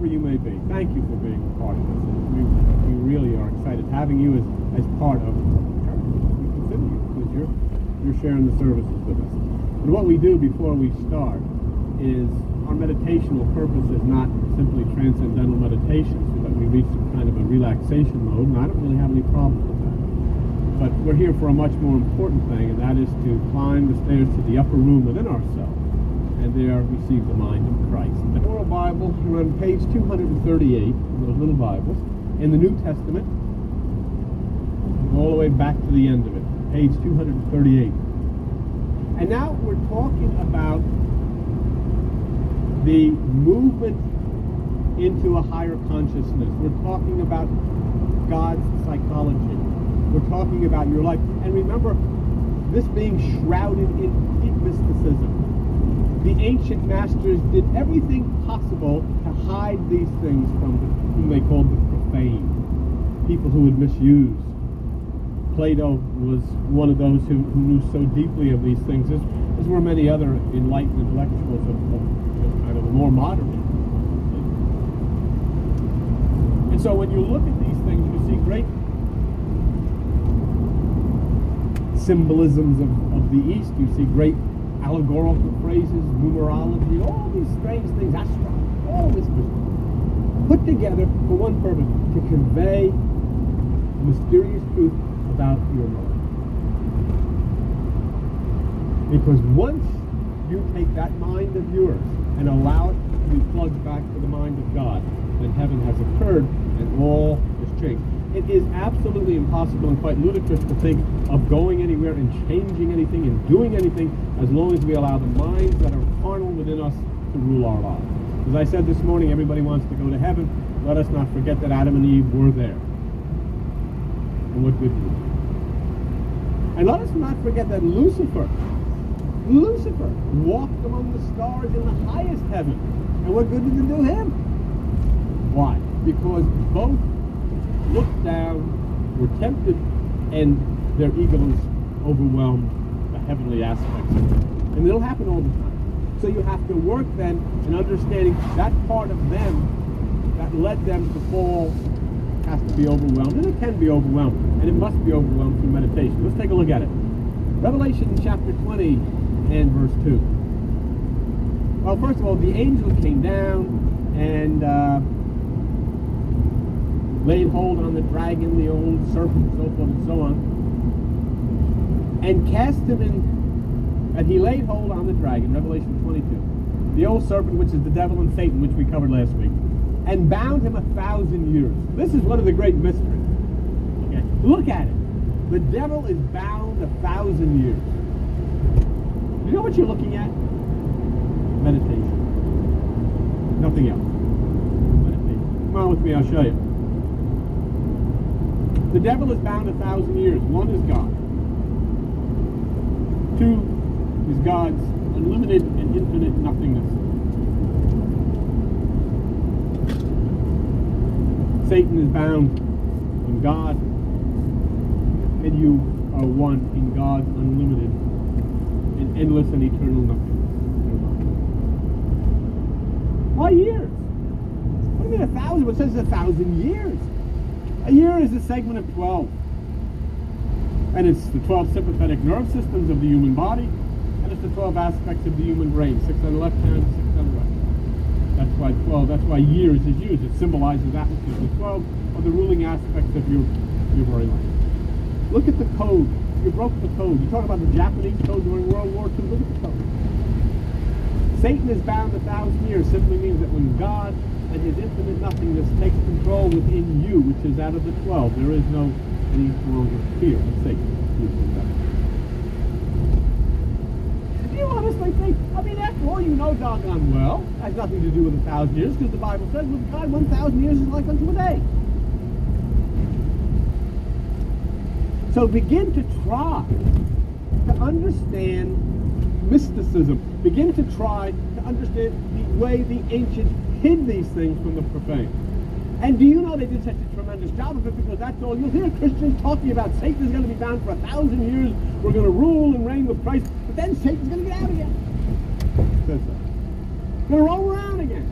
you may be, thank you for being a part of this. We really are excited having you as part of the church. We consider you because you're sharing the services with us. And what we do before we start is our meditational purpose is not simply transcendental meditation so that we reach some kind of a relaxation mode, and I don't really have any problem with that. But we're here for a much more important thing, and that is to climb the stairs to the upper room within ourselves, and there receive the mind of Christ. The Oral Bible, you're on page 238, those little Bibles, in the New Testament, all the way back to the end of it, page 238. And now we're talking about the movement into a higher consciousness. We're talking about God's psychology. We're talking about your life. And remember, this being shrouded in deep mysticism. The ancient masters did everything possible to hide these things from whom they called the profane, people who would misuse. Plato was one of those who knew so deeply of these things, as were many other enlightened intellectuals of kind of the more modern. And so when you look at these things, you see great symbolisms of the East. You see great allegorical phrases, numerology, all these strange things, astrology, all this put together for one purpose, to convey mysterious truth about your life. Because once you take that mind of yours and allow it to be plugged back to the mind of God, then heaven has occurred and all is changed. It is absolutely impossible and quite ludicrous to think of going anywhere and changing anything and doing anything as long as we allow the minds that are carnal within us to rule our lives. As I said this morning, everybody wants to go to heaven. Let us not forget that Adam and Eve were there. And what good news. And let us not forget that Lucifer walked among the stars in the highest heaven. And what good did it do him? Why? Because both looked down, were tempted, and their egos overwhelmed the heavenly aspects of it. And it'll happen all the time. So you have to work then in understanding that part of them that led them to fall has to be overwhelmed, and it can be overwhelmed, and it must be overwhelmed through meditation. Let's take a look at it. Revelation chapter 20 and verse 2. Well, first of all, the angel came down and laid hold on the dragon, the old serpent, so forth and so on, and cast him in, and he laid hold on the dragon, Revelation 22, the old serpent, which is the devil and Satan, which we covered last week, and bound him 1,000 years. This is one of the great mysteries. Okay, look at it. The devil is bound 1,000 years. You know what you're looking at? Meditation. Nothing else. Meditation. Come on with me, I'll show you. The devil is bound 1,000 years. One is God. Two is God's unlimited and infinite nothingness. Satan is bound in God, and you are one in God's unlimited and endless and eternal nothingness. Why years? What do you mean 1,000? It says 1,000 years. A year is a segment of 12. And it's the 12 sympathetic nerve systems of the human body, and it's the 12 aspects of the human brain, 6 on the left hand, 6 on the right. That's why 12, that's why years is used. It symbolizes atmosphere. The 12 are the ruling aspects of your very life. Look at the code. You broke the code. You talk about the Japanese code during World War II. Look at the code. Satan is bound 1,000 years simply means that when God and his infinite nothingness takes control within you, which is out of the 12, there is no any longer fear of Satan. Do you honestly think, I mean, after all, you know doggone well, it has nothing to do with 1,000 years, because the Bible says with God 1,000 years is like unto a day. So begin to try to understand mysticism. Begin to try to understand the way the ancients hid these things from the profane. And do you know they did such a tremendous job of it, because that's all you'll hear Christians talking about. Satan is going to be bound for 1,000 years. We're going to rule and reign with Christ. But then Satan's going to get out again. Says so. Going to roll around again.